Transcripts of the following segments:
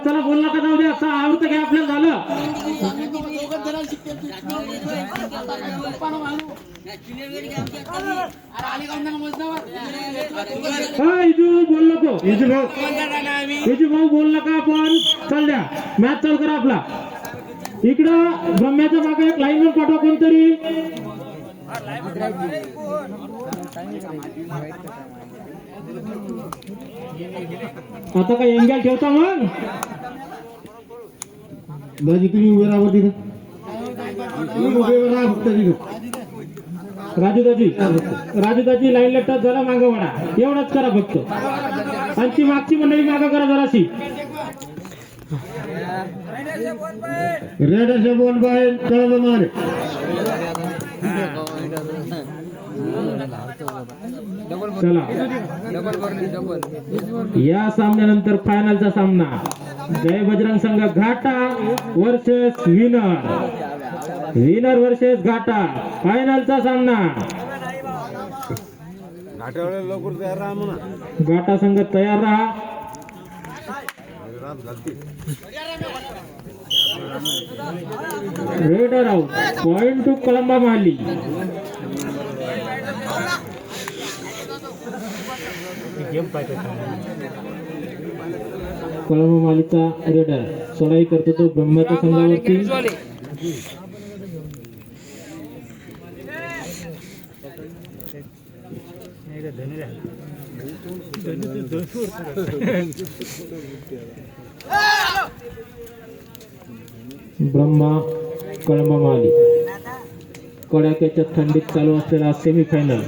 चला बोलला का जाऊ द्या आवडतं काय आपल्याला झालं बोल नको विजू भाऊ बोल नका आपण चाल द्या मॅच चालू करा आपला इकडं ब्रह्म्याच्या मागे एक लाईनवर पाठवा कोणतरी आता काय एंगल ठेवता मग बाजी तुम्ही उभे राहा तिथं उभे राहा फक्त तिथं राजूदाजी लाईन टच झाला मागं वाडा एवढंच करा फक्त आणि मागची मंडळी मागं करा जराशी रेड असे बोल बाय कळलं मारे चला या सामन्यानंतर फायनलचा सामना जय बजरंग संघ घाटा वर्सेस विनर वर्सेस घाटा फायनलचा सामना लवकर तयार राहा म्हणा घाटा संघ तयार राहा raider out point to Kalamba Mali Kalamba मालीचा रेडर चढाई करतो तो ब्रह्माच्या संघावरती ब्रह्मा कळंबा माली कडाक्याच्या थंडीत चालू असलेला सेमीफायनल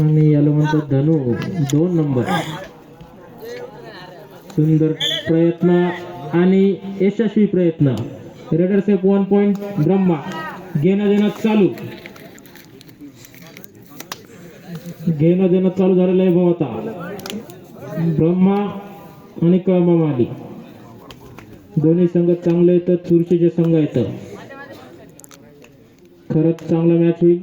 आणि याला म्हणतात धनु 2 नंबर सुंदर प्रयत्न आणि यशस्वी प्रयत्न रेडर सेफ 1 पॉइंट ब्रह्मा घेणं देणं चालू झालेलं आहे भाऊ आता ब्रह्मा आणि कळंबा माली दोन्ही संघ चांगले येतात चुरशीचे संघ येतं खरंच चांगला मॅच होईल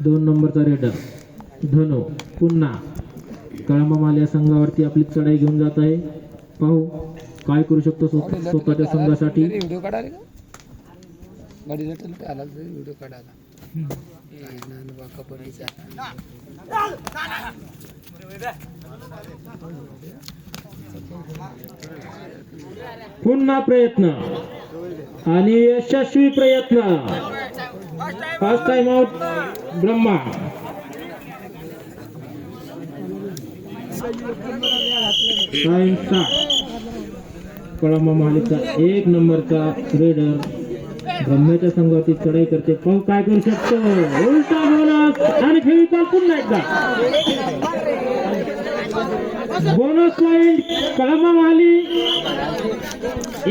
दोन नंबरचा रेडर धनु पुन्हा कळंबा माली या संघावरती आपली चढाई घेऊन जात आहे पाहू काय करू शकतो स्वतःच्या संघासाठी व्हिडिओ काढाले का गाडीला आला व्हिडिओ काढायला पुन्हा प्रयत्न आणि यशस्वी प्रयत्न first time out Brahma Kalamba मालीचा 1 नंबरचा रेडर ब्रह्म्याच्या संघावरती चढाई करते पण काय करू शकतो उलटा बोनस आणि फेविकॉल पुन्हा एकदा बोनस पॉइंट कळंबा माली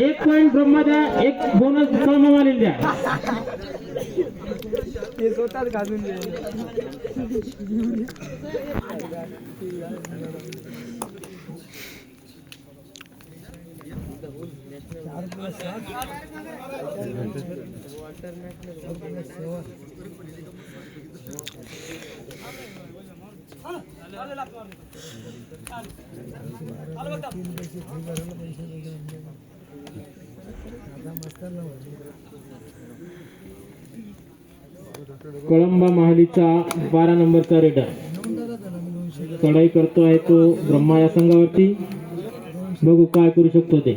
1 पॉइंट ब्रह्मा द्या 1 बोनस कळंबा माली द्या हे स्वतःच घालून दे कळंबा मालीचा 12 नंबरचा रेडर चढाई करतो आहे तो ब्रह्मा या संघावरती बघू काय करू शकतो ते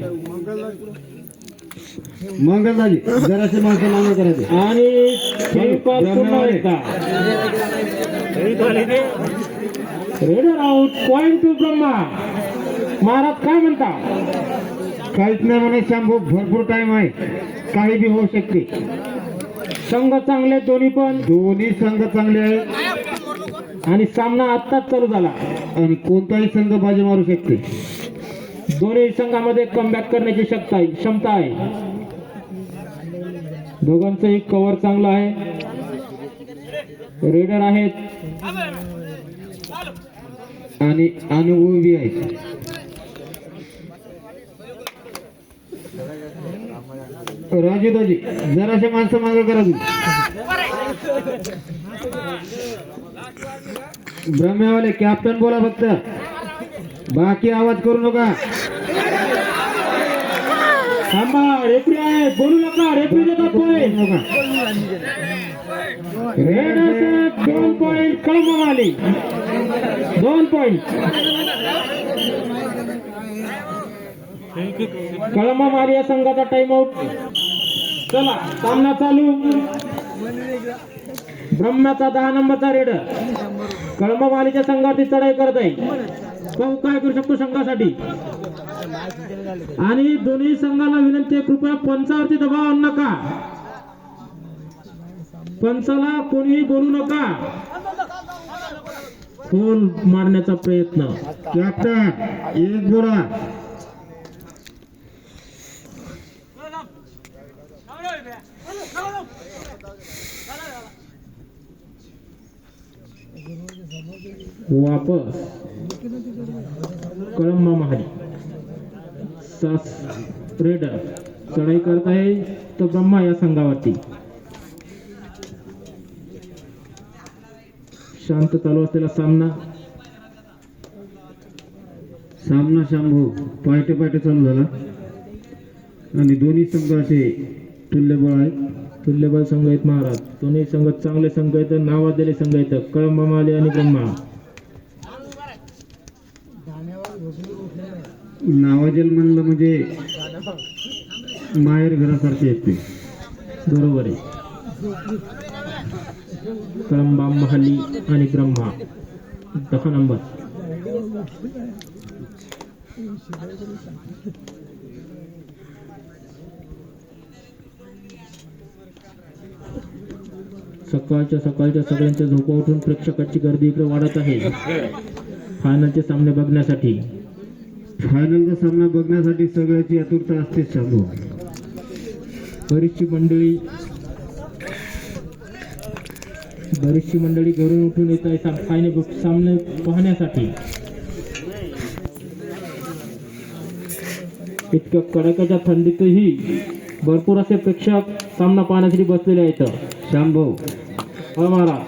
मंगलदाजी जराशी माणसं मागणी करायची आणि raider out point to Brahma Maharaj काय म्हणता काहीच नाही म्हणे शंभू भरपूर टाइम आहे काही बी होऊ शकते संघ चांगले दोन्ही पण, दोन्ही संघ चांगले आहेत आणि सामना आत्ताच चालू झाला. आणि कोणताही संघ बाजी मारू शकते. दोन्ही संघामध्ये कमबॅक करण्याची क्षमता आहे. दोघांचंही कव्हर चांगलं आहे. रेडर आहेत आणि अनुभवी आहेत. राजू दाजी जराशे माणसं मागं करा तुम्ही. ब्रह्मेवाले कॅप्टन बोला फक्त, बाकी आवाज करू नका. थांबा, रेफरी आहे, बोलू नका. रेफरी देतात पॉईंट. रेडर्स 2 पॉईंट, कळंब आली 2 पॉईंट. कळंब माली या संघाचा टाइम आउट. चला सामना चालू. ब्रह्माचा 10 नंबरचा रेडर कळंब मालीच्या संघाची चढाई करत आहे. पाहू काय करू शकतो संघासाठी. आणि दोन्ही संघाला विनंती आहे, कृपया पंचावरती दबाव आणू नका. पंचाला कोणीही बोलू नका. फोन मारण्याचा प्रयत्न. कॅप्टन एक बोला. वापस कळंब महाली 7 रेडर चढाई करत आहे. तो ब्रह्मा या संघावरती. शांत चालू असलेला सामना. शंभू पायटे चालू झाला आणि दोन्ही संघ असे तुल्यबळ आहेत. तुल्यबळ संघ आहेत महाराज. दोन्ही संघ चांगले संघ आहेत, नावाजलेले संघ आहेत. कळंब माली आणि ब्रह्मा. नावाजल म्हणलं म्हणजे माहेर घरासारखे आहेत ते. बरोबर आहे. कळंबा महाली आणि ब्रह्मा 10 नंबर. सकाळच्या सगळ्यांच्या झोपा उठून प्रेक्षकांची गर्दी इकडे वाढत आहे फायनलचे सामने बघण्यासाठी. फायनलचा सामना बघण्यासाठी सगळ्याची आतुरता असते. शंभू बरीचशी मंडळी घरून उठून येत आहे फायनल सामने पाहण्यासाठी. इतक्या कडाक्याच्या थंडीतही भरपूर असे प्रेक्षक सामना पाहण्यासाठी बसलेले आहेत. शंभू महाराज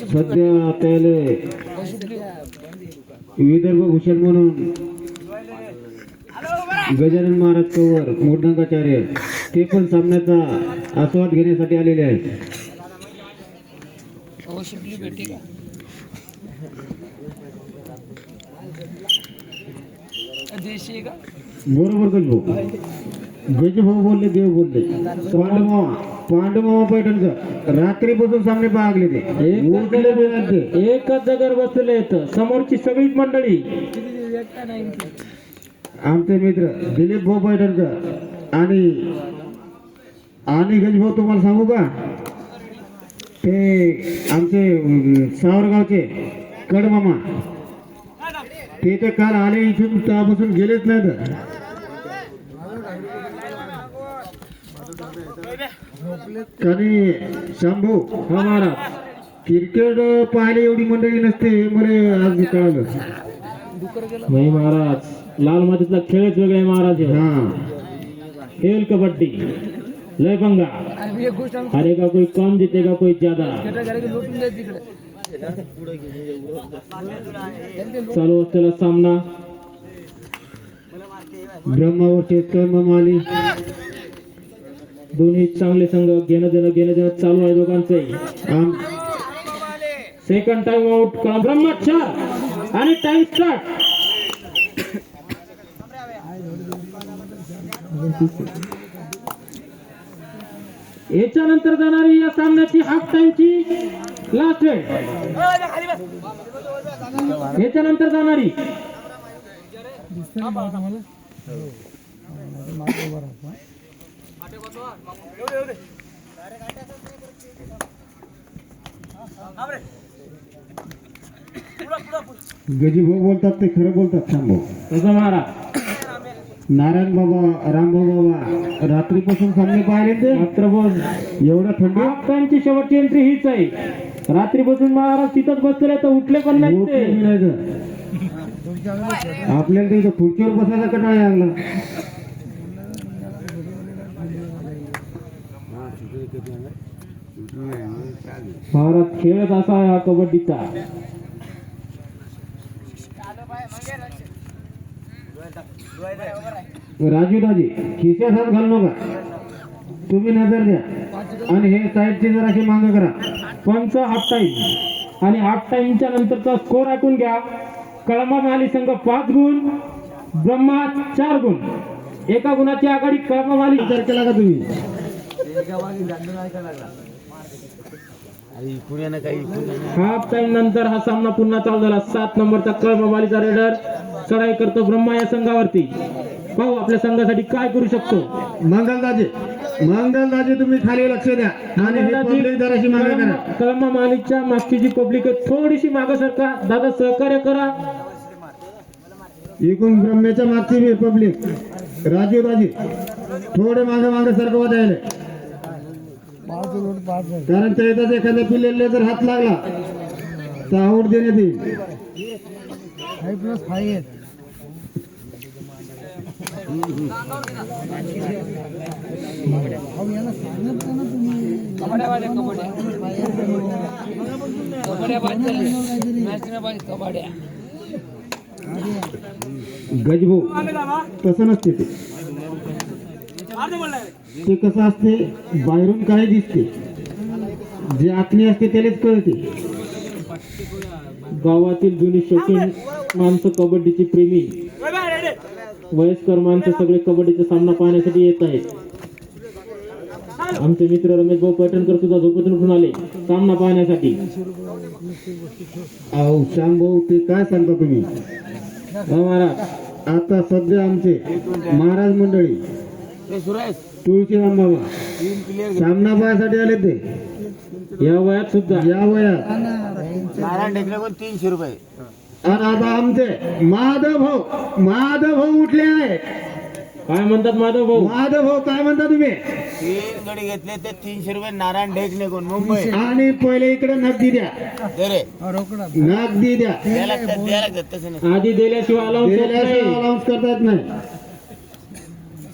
सध्या त्याला विदर्भ भूषण म्हणून गजानन महाराज कवर मोडनाकाचार्य ते पण सामन्याचा आस्वाद घेण्यासाठी आलेले आहेत. बरोबर गजभाऊ भाऊ बोलले, देव बोलले. पांडुमामा पैठणकर रात्रीपासून सामने पाहले ते एकच जागेवर बसलेले आहेत. समोरची सगळीच मंडळी आमचे मित्र दिलीप भाऊ पैठणकर आणि गजभाऊ तुम्हाला सांगू का, ते आमचे सावरगावचे कडमामा ते तर काल आले इथून तेव्हापासून गेलेच नाही. तर आणि शंभू हा महाराज क्रिकेट पाहायला एवढी मंडळी नसते मला आज कळालं. नाही महाराज, लाल मातीतला खेळच वेगळा आहे महाराज. हा खेल कबड्डी लय पंगा. हारेगा कोई कम, जीतेगा कोई ज्यादा. चालू असलेला सामना ब्रह्मावरचे कळंब दोन्ही चांगले संघ घेणं देणं चालू आहे दोघांचे. Second time out. ब्रह्मा 4 आणि टाइम स्टार्ट. याच्यानंतर जाणारी या सामन्याची हाफ टाइमची लास्ट वेळ. याच्यानंतर जाणारी गजीभाऊ बोलतात ते खरं बोलतात शांभाऊ. तसं मारा. नारायण बाबा, रामभाऊ बाबा रात्रीपासून सामने पाहिले ते मात्र बोल एवढं थंडी त्यांची शेवटची एंट्री हीच आहे. रात्रीपासून महाराज तिथंच बसले तर उठले पण नाही झोप ते. येत नाही तर. आपल्याला तर इथं खुर्चीवर बसायचा कंटाळा लागला. महाराज खेळच असा आहे हा कबड्डीचा. राजू दाजी खिशात हात घालू नका. तुम्ही नजर द्या आणि हे साईडची जराशी मागं करा. पंच हाफ टाइम आणि हाफ टाइमच्या नंतरचा स्कोर ऐकून घ्या. कळंबा महाली संघ 5 गुण, ब्रह्मा 4 गुण. एका गुणाची आघाडी कळंबा महाली. विचार केला का तुम्ही? हाफ टाइम नंतर हा सामना पुन्हा चालू झाला. 7 नंबरचा कळंबा महालीचा रेडर चढाई करतो ब्रह्मा या संघावरती. पाहू आपल्या संघासाठी काय करू शकतो. मंगलदाजी तुम्ही खाली लक्ष द्या आणि हे पब्लिक जराशी मागे करा. कळंबा महालीच्या मागची जी पब्लिक आहे थोडीशी मागे सरका. दादा सहकार्य करा. एकूण ब्रह्मेच्या मागची बी पब्लिक. राजू दाजी थोडे मागे मागे सरकवत यायले, कारण त्याच्यात एखाद्या पिल्लेले जर हात लागला तर आऊट देण्यात येईल. गजभाऊ तसं नसते ते. ते कसं असते, बाहेरून काय दिसते, जे आतनी असते त्यालाच कळते. गावातील जुनी शौकीन माणसं, कबड्डीची प्रेमी, वयस्कर माणसं सगळे कबड्डीचा सामना पाहण्यासाठी येत आहेत. आमचे मित्र रमेश भाऊ पैठणकर सुद्धा झोपेतून उठून आले सामना पाहण्यासाठी. अहो श्यामभाऊ ते काय सांगता तुम्ही? महाराज आता सध्या आमचे महाराज मंडळी तुळशीराम बाबा सामना पाहायसाठी आले. ते या वयात सुद्धा या वयात. नारायण ढेकळे पण 300 रुपये. आणि आता आमचे माधव भाऊ उठले आहे. काय म्हणतात माधव भाऊ? माधव भाऊ काय म्हणता तुम्ही? 3 गडी घेतले ते 300 रुपये. नारायण ढेकणे कोण, मुंबई. आणि पहिले इकडे नगदी द्या, दे रे. नगदी द्या. द्यायला लागतात तसं नाही. आधी दिल्याशिवाय अलाउन्स होत दिल्याशिवाय नाही. अलाउन्स करता येत नाही.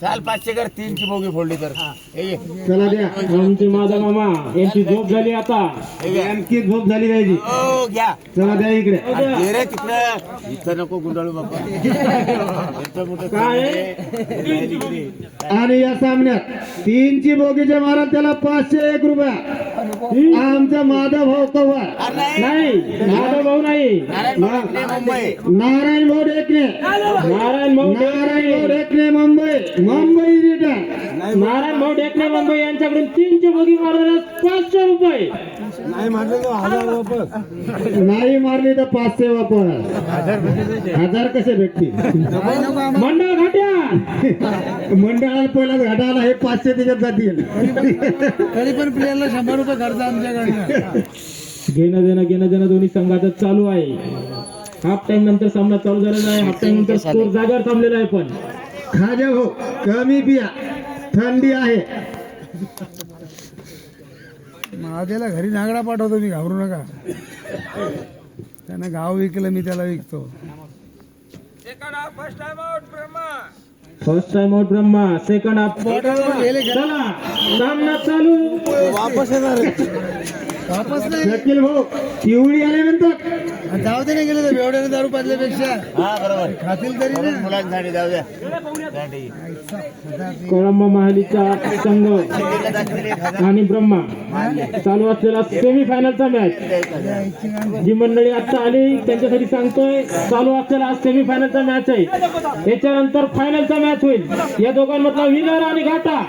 चाल 500 कर, 3 ची बोगी फोडली तर. हे घे. चला द्या. आमचे माधव मामा यांची झोप झाली आता. हे घे. आणखी झोप झाली पाहिजे. ओ घ्या. चला द्या इकडे. दे रे तिकडं. इथं नको गुंडाळू बाबा. इथं मोठं काय? नाही तिकडे. आणि या सामन्यात 3ची बोगीचे महाराज त्याला 501 रुपया. आमचा माधव भाऊ कव्वार. अरे नाही. नाही माधव भाऊ नाही. नारायण ढेकणे, मुंबई. नारायण भाऊ ढेकणे. नारायण भाऊ ढेकणे मुंबई रिटर्न. नारायण भाऊ ढेकणे मुंबई यांच्याकडून 3ची बोगी मारण्यास 500 रुपये. नाही मारली तर 500 वापर. 1000 कसे भेटतील? मंडळ घाट्या. मंडळाला पहिलाच घाटाला हे 500 त्याच्यात जातील. तरी पण प्लेयरला 100 रुपये खर्च आमच्याकडनं. घेणं देणं दोन्ही संघाचं चालू आहे. हाफ टाइम नंतर सामना चालू झालेला आहे. हाफ टाइम नंतर स्कोर जागेवर थांबलेला आहे. पण खाजा हो, कमी पिया, थंडी आहे. महादेला घरी नागडा पाठवतो मी, घाबरू नका. त्यानं गाव विकलं, मी त्याला विकतो. First time out Brahma. Second half. चला सामना चालू. वापस येणार. वापस नाही. शकील भाऊ पिवळी आल्यानंतर जाऊ दे नाही गेले तर बेवड्याने दारू पाजल्यापेक्षा हा बरोबर. खातील तरी ना. मुलांसाठी जाऊ द्या. साठी. कळंबा महालीचा संघ आणि ब्रह्मा चालू असलेला सेमी फायनलचा मॅच. जी मंडळी आता आली त्यांच्यासाठी सांगतोय, चालू असलेला सेमी फायनलचा मॅच आहे. याच्यानंतर फायनलचा मॅच होईल. या दोघांमधला विनर आणि घाटा.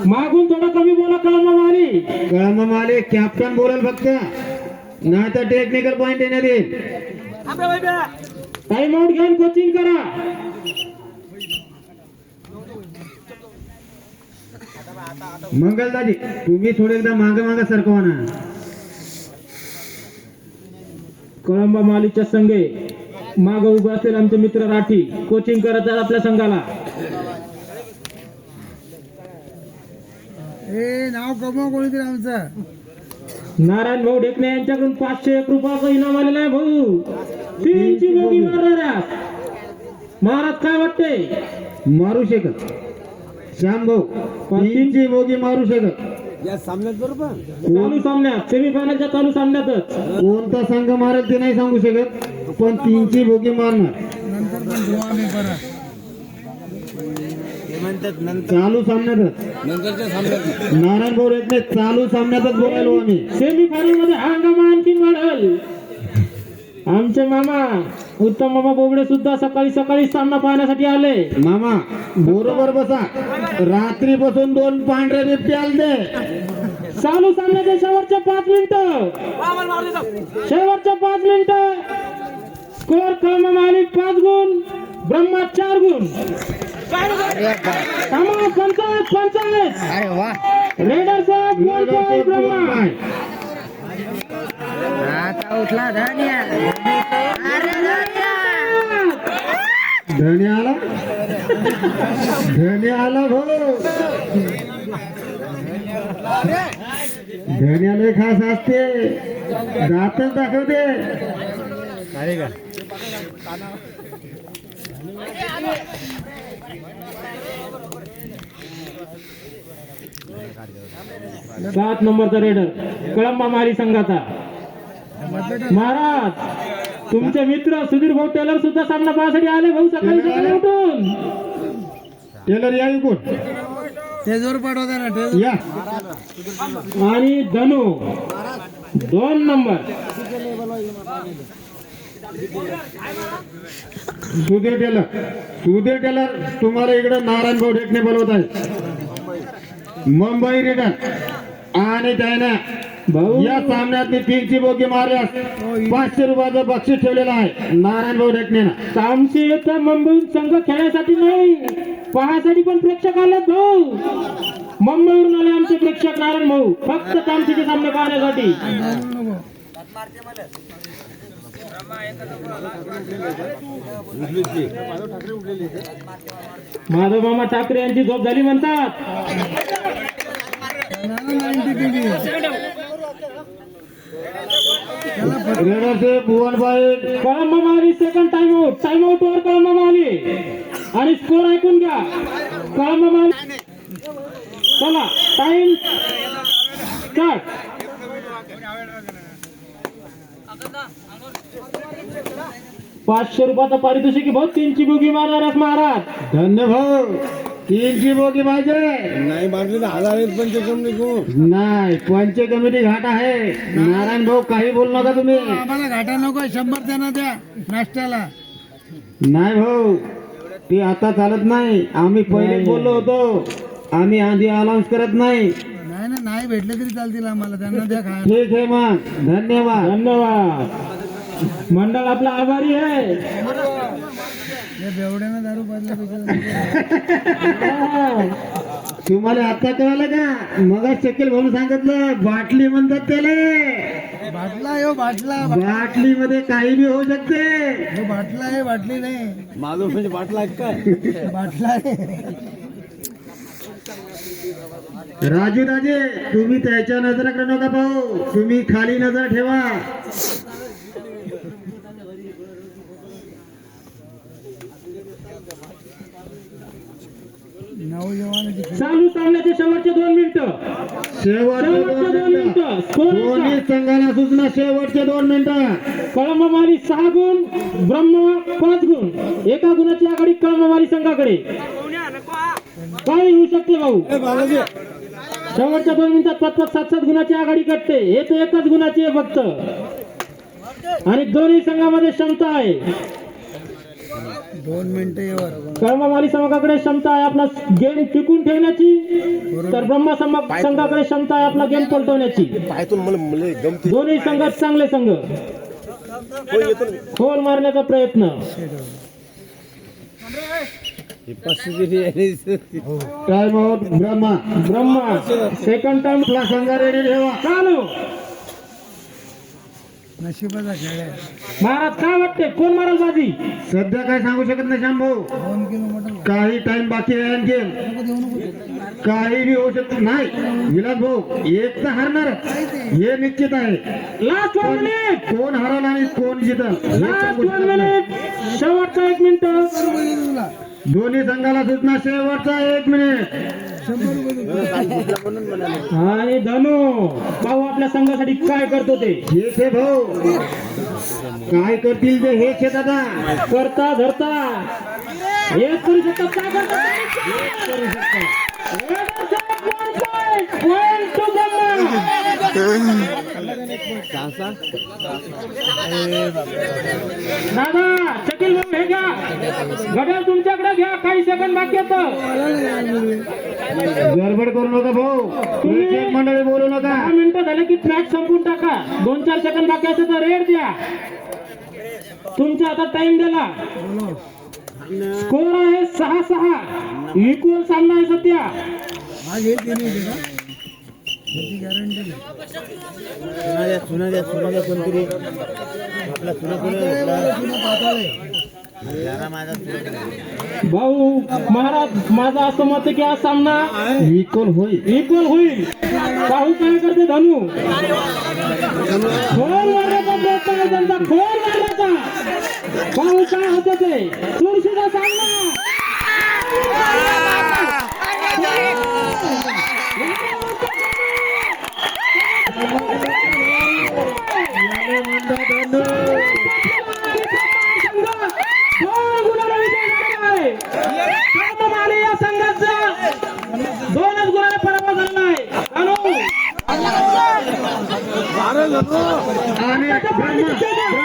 मागून थोडं कमी बोला कळंबा महाली. कळंबा माले कॅप्टन बोलाल फक्त, नाही तर टेक्निकल पॉइंट येण्यात येईल. टाइम आउट घेऊन कोचिंग करा. मंगलदाजी तुम्ही थोडे एकदा मागे सरकवा ना. कळंबा मालीच्या संघे माग उभे असेल आमचे मित्र राठी कोचिंग करत आहेत आपल्या संघाला. हे नाव कमव कोणीतरी आमचं. नारायण भाऊ ढेकणे यांच्याकडून 501 रुपयाचं इनाम आलेलं आहे भाऊ. 3ची बोगी मारणाऱ्या महाराज काय वाटते? मारू शकत श्याम भाऊ 3ची बोगी मारू शकत. या सामन्यात बरोबर चालू सामन्यात सेमीफायनलच्या चालू सामन्यातच कोणता संघ मारेल ते नाही सांगू शकत, पण 3ची बोगी मारणार. नंतर पण घेऊ आम्ही परत. ते म्हणतात चालू सामन्यातच नंतरच्या सामन्यात नारायण भाऊ रेटने चालू सामन्यातच बोलायलो आम्ही. सेमीफायनल मध्ये हा हंगामा आणखीन वाढल. आमचे मामा उत्तम मामा बोबडे सुद्धा सकाळी सकाळी सामना पाहण्यासाठी आले. मामा बरोबर बसा, रात्रीपासून 2 पांढरे बिबटे आलते. चालू सामन्याचे शेवटचे 5 मिनिटं, शेवटचे 5 मिनिटं. स्कोर कळंबा माली 5 गुण, ब्रह्मा 4 गुण. सामा 45. अरे वा. रेडर साहेब 1 पॉइंट ब्रह्मा. आता उठला धन्या. धन्य आला, धन्य आला भाऊ. धन्याला खास असते, दातच दाखवते. अरे का 7 नंबरचा रेडर कळंबा माली संघाचा. महाराज तुमचे मित्र सुधीर भाऊ टेलर सुद्धा सामना पाहण्यासाठी आले भाऊ सकाळी सकाळी उठून. टेलर या इकडून तेजवर पाठवता ना तेज. या. आणि धनु 2 नंबर. सुधीर टेलर तुम्हाला इकडे नारायण भाऊ ढेकणे बोलवत आहे, मुंबई रिटर्न. आणि त्याने भाऊ या सामन्यात 3ची बोगी मारल्यास 500 रुपयाचं बक्षीस ठेवलेलं आहे नारायण भाऊ ढेकणेनं. आमचे इथं मुंबई संघ खेळण्यासाठी नाही पाहण्यासाठी पण प्रेक्षक आलेत भाऊ. मुंबईवरून आले आमचे प्रेक्षक नारायण भाऊ फक्त तामसीचे सामने पाहण्यासाठी. माधव मामा ठाकरे यांची झोप झाली म्हणतात. रेडरचे भुवनबाई कळंबा माली सेकंड टाइम आउट वर कळंबा माली. आणि स्कोर ऐकून घ्या. कळंबा माली चला टाइम स्टार्ट. 500 रुपयाचं पारितोषिक भाऊ 3ची बोगी मारणाऱ्यास महाराज. धन्य भाऊ. 3ची बोगी पाहिजे नाही मारले तर 1000 पंचकम निघू. नाही, पंच कमिटी घाट आहे. नारायण भाऊ काही बोलू नका तुम्ही. आम्हाला घाटा नको 100 त्यांना द्या नाश्त्याला. नाही भाऊ ते आता चालत नाही. आम्ही पहिले बोललो होतो, आम्ही आधी अनाऊन्स करत नाही. नाही ना नाही भेटले तरी चालतील आम्हाला. त्यांना द्या खायला. ठीक आहे मग, धन्यवाद. धन्यवाद. मंडळ आपला आभारी आहे. हे बेवड्यानं दारू पाजल्यापेक्षा तुम्हाला आता कळालं का? मग शकेल म्हणून सांगितलं, बाटली म्हणतात त्याला. बाटला यो बाटला. बाटलीमध्ये काही बी होऊ शकते. हे बाटला आहे बाटली नाही. माझं म्हणजे बाटला आहे काय बाटला आहे. राजू राजे तुम्ही त्याच्या नजराकडे नका पाहू, तुम्ही खाली नजर ठेवा. चालू सामन्याचे शेवटचे 2 मिनिटं. शेवटचे 2 मिनिटं. दोन्ही संघाला सूचना, शेवटचे 2 मिनिटं. कळंबा माली 6 गुण, ब्रह्मा 5 गुण. एका गुणाची आघाडी कळंबा माली संघाकडे. काय होऊ शकते भाऊ? शेवटच्या 2 मिनिटात 5-7 गुणाची आघाडी कटते. हे तर एकच गुणाची आहे फक्त. आणि दोन्ही संघामध्ये क्षमता आहे. 2 मिनिटं येवर. कळंबा माली संघाकडे क्षमता आहे आपला गेम टिकून ठेवण्याची, तर ब्रह्मा संघाकडे क्षमता आहे आपला गेम पलटवण्याची. पायतून मला गमती दोन्ही संघ चांगले संघ. फोर मारण्याचा प्रयत्न. Time out Brahma. Brahma second time आपला संघ रेडी ठेवा. चालू. नशिबाचा खेळ आहे. महाराज काय वाटते कोण मारल बाजी? सध्या काय सांगू शकत नाही शांभाऊ. 2 किलोमीटर काही टाइम बाकी आहे आणखी. देऊ नको. काही बी होऊ शकत नाही. विलास भाऊ एक तर हरणार हे निश्चित आहे. Last 1 minute. कोण हरल आणि कोण जितल हे लास्ट सांगू 1 शकत नाही. मिनिट. शेवटचा 1 मिनिट. तुला दोन्ही संघाला सूचना शेवटचा 1 मिनिट. 100 रुपये देतो. आणि धनु पाहू आपल्या संघासाठी काय करतो ते. हे ते भाऊ काय करतील ते हे शेत आता करता धरता एक करू शकतात. काय करतात करू शकतात. Point to Brahma. दादा शकील भाऊ हे घ्या. घड्याळ तुमच्याकडे घ्या. काही सेकंद बाकी आहेत. गडबड करू नका भाऊ. प्रेक्षक मंडळी बोलू नका. 10 मिनिटं झाले की मॅच संपून टाका. 2-4 सेकंद बाकी असेल तर रेड द्या. तुमच्या हातात टाइम दिला. स्कोर आहे 6-6. इक्वल सामना आहे सध्या. आज हे तिन्ही होते का? त्याची गॅरंटी नाही. सुना कोणतरी आपला सुना पुन्हा पाताळे. भाऊ महाराज माझं असं मत आहे की हा सामना इक्वल होईल. इक्वल होईल. पाहू काय करते धनु. खोल मारण्याचा प्रयत्न आहे त्यांचा. खोल मारण्याचा. पाहू काय होते ते. चुरशीचा सामना. या संघाचा 2च गुणाने पराभव झाला आहे. आणि ब्रह्मा